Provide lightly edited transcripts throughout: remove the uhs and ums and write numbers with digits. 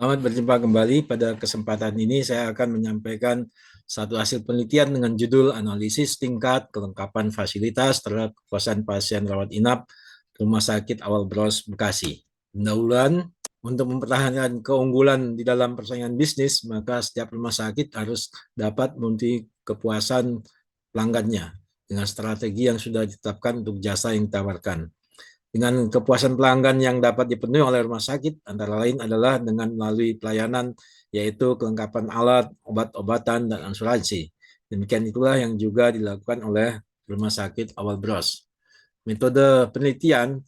Selamat berjumpa kembali. Pada kesempatan ini saya akan menyampaikan satu hasil penelitian dengan judul Analisis Tingkat Kelengkapan Fasilitas Terhadap Kepuasan Pasien Rawat Inap Rumah Sakit Awal Bros Bekasi. Pendahuluan, untuk mempertahankan keunggulan di dalam persaingan bisnis, maka setiap rumah sakit harus dapat memenuhi kepuasan pelanggannya dengan strategi yang sudah ditetapkan untuk jasa yang ditawarkan. Dengan kepuasan pelanggan yang dapat dipenuhi oleh rumah sakit, antara lain adalah dengan melalui pelayanan, yaitu kelengkapan alat, obat-obatan, dan asuransi. Demikian itulah yang juga dilakukan oleh Rumah Sakit Awal Bros. Metode penelitian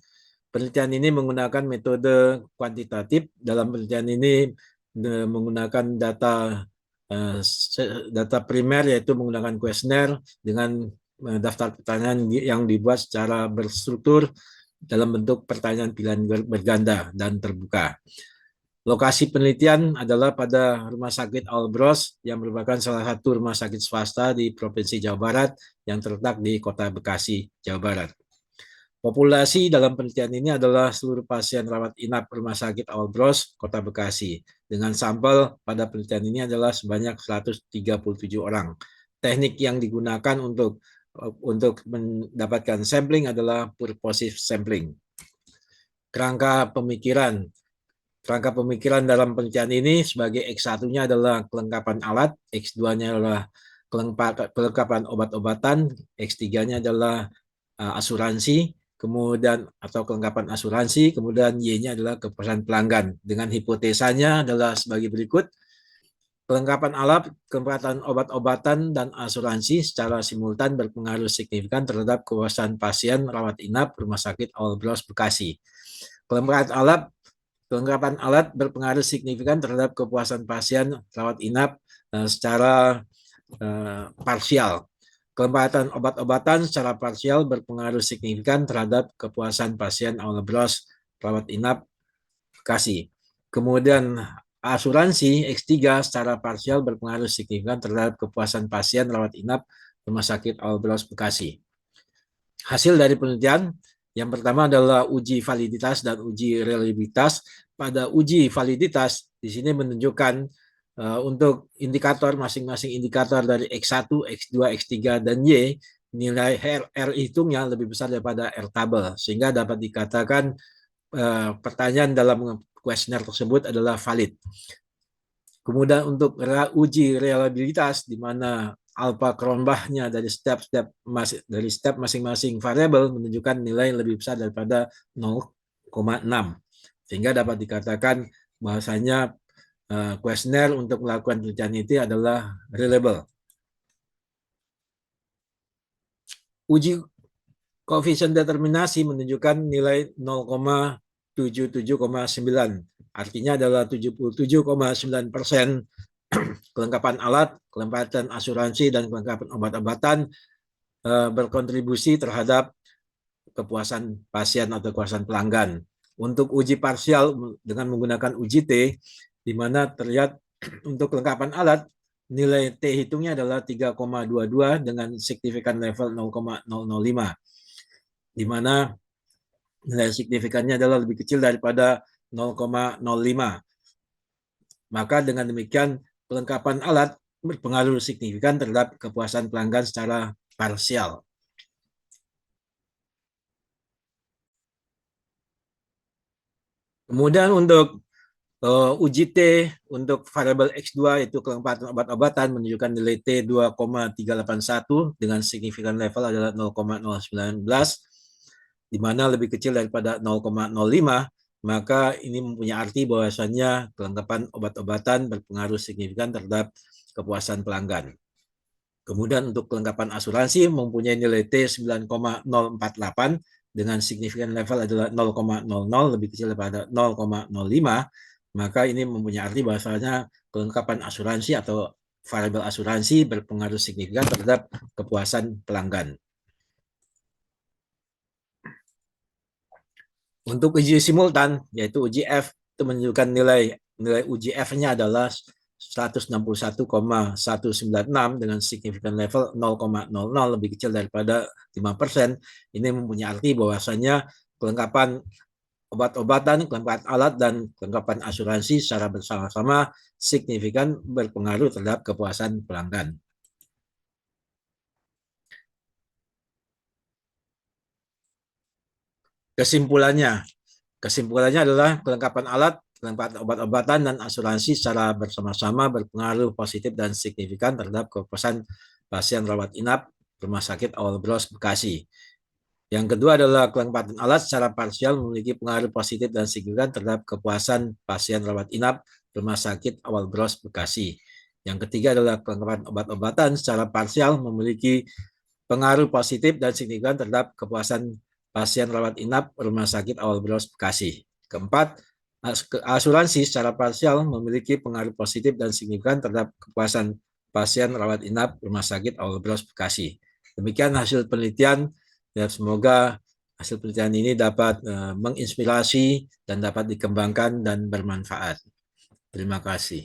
ini menggunakan metode kuantitatif. Dalam penelitian ini menggunakan data primer, yaitu menggunakan kuesioner dengan daftar pertanyaan yang dibuat secara berstruktur dalam bentuk pertanyaan pilihan berganda dan terbuka. Lokasi penelitian adalah pada Rumah Sakit Albros yang merupakan salah satu rumah sakit swasta di Provinsi Jawa Barat yang terletak di Kota Bekasi, Jawa Barat. Populasi dalam penelitian ini adalah seluruh pasien rawat inap Rumah Sakit Albros, Kota Bekasi. Dengan sampel pada penelitian ini adalah sebanyak 137 orang. Teknik yang digunakan untuk mendapatkan sampling adalah purposive sampling. Kerangka pemikiran. Kerangka pemikiran dalam penelitian ini sebagai X1-nya adalah kelengkapan alat, X2-nya adalah kelengkapan obat-obatan, X3-nya adalah asuransi, kemudian atau kelengkapan asuransi, kemudian Y-nya adalah kepuasan pelanggan. Dengan hipotesanya adalah sebagai berikut. Kelengkapan alat, kelengkapan obat-obatan, dan asuransi secara simultan berpengaruh signifikan terhadap kepuasan pasien rawat inap Rumah Sakit Awal Bros Bekasi. Kelengkapan alat berpengaruh signifikan terhadap kepuasan pasien rawat inap secara parsial. Kelengkapan obat-obatan secara parsial berpengaruh signifikan terhadap kepuasan pasien Awal Bros rawat inap Bekasi. Kemudian asuransi X3 secara parsial berpengaruh signifikan terhadap kepuasan pasien rawat inap Rumah Sakit Awal Bros Bekasi. Hasil dari penelitian yang pertama adalah uji validitas dan uji reliabilitas. Pada uji validitas di sini menunjukkan untuk indikator masing-masing indikator dari X1, X2, X3 dan Y, nilai R hitungnya lebih besar daripada R tabel, sehingga dapat dikatakan pertanyaan dalam kuesioner tersebut adalah valid. Kemudian untuk uji reliabilitas di mana alfa Kronbachnya dari step masing-masing variabel menunjukkan nilai lebih besar daripada 0,6, sehingga dapat dikatakan bahwasanya kuesioner untuk melakukan penelitian itu adalah reliable. Uji koefisien determinasi menunjukkan nilai 0,77,9. Artinya adalah 77,9% kelengkapan alat, kelengkapan asuransi, dan kelengkapan obat-obatan berkontribusi terhadap kepuasan pasien atau kepuasan pelanggan. Untuk uji parsial dengan menggunakan uji T, di mana terlihat untuk kelengkapan alat, nilai T hitungnya adalah 3,22 dengan signifikan level 0,005, di mana nilai signifikannya adalah lebih kecil daripada 0,05. Maka dengan demikian kelengkapan alat berpengaruh signifikan terhadap kepuasan pelanggan secara parsial. Kemudian untuk uji T untuk variabel X2 itu kelengkapan obat-obatan menunjukkan nilai T 2,381 dengan signifikan level adalah 0,019, di mana lebih kecil daripada 0,05, maka ini mempunyai arti bahwasannya kelengkapan obat-obatan berpengaruh signifikan terhadap kepuasan pelanggan. Kemudian untuk kelengkapan asuransi mempunyai nilai T 9,048 dengan signifikan level adalah 0,00 lebih kecil daripada 0,05, maka ini mempunyai arti bahwasanya kelengkapan asuransi atau variabel asuransi berpengaruh signifikan terhadap kepuasan pelanggan. Untuk uji simultan, yaitu uji F, itu menunjukkan nilai uji F-nya adalah 161,196 dengan signifikan level 0,00 lebih kecil daripada 5%. Ini mempunyai arti bahwasanya kelengkapan obat-obatan, kelengkapan alat, dan kelengkapan asuransi secara bersama-sama signifikan berpengaruh terhadap kepuasan pelanggan. Kesimpulannya, Kesimpulannya adalah kelengkapan alat, kelengkapan obat-obatan, dan asuransi secara bersama-sama berpengaruh positif dan signifikan terhadap kepuasan pasien rawat inap Rumah Sakit Awal Bros Bekasi. Yang kedua adalah kelengkapan alat secara parsial memiliki pengaruh positif dan signifikan terhadap kepuasan pasien rawat inap Rumah Sakit Awal Bros Bekasi. Yang ketiga adalah kelengkapan obat-obatan secara parsial memiliki pengaruh positif dan signifikan terhadap kepuasan pasien rawat inap Rumah Sakit Awal Bros Bekasi. Keempat, asuransi secara parsial memiliki pengaruh positif dan signifikan terhadap kepuasan pasien rawat inap Rumah Sakit Awal Bros Bekasi. Demikian hasil penelitian, dan semoga hasil penelitian ini dapat menginspirasi dan dapat dikembangkan dan bermanfaat. Terima kasih.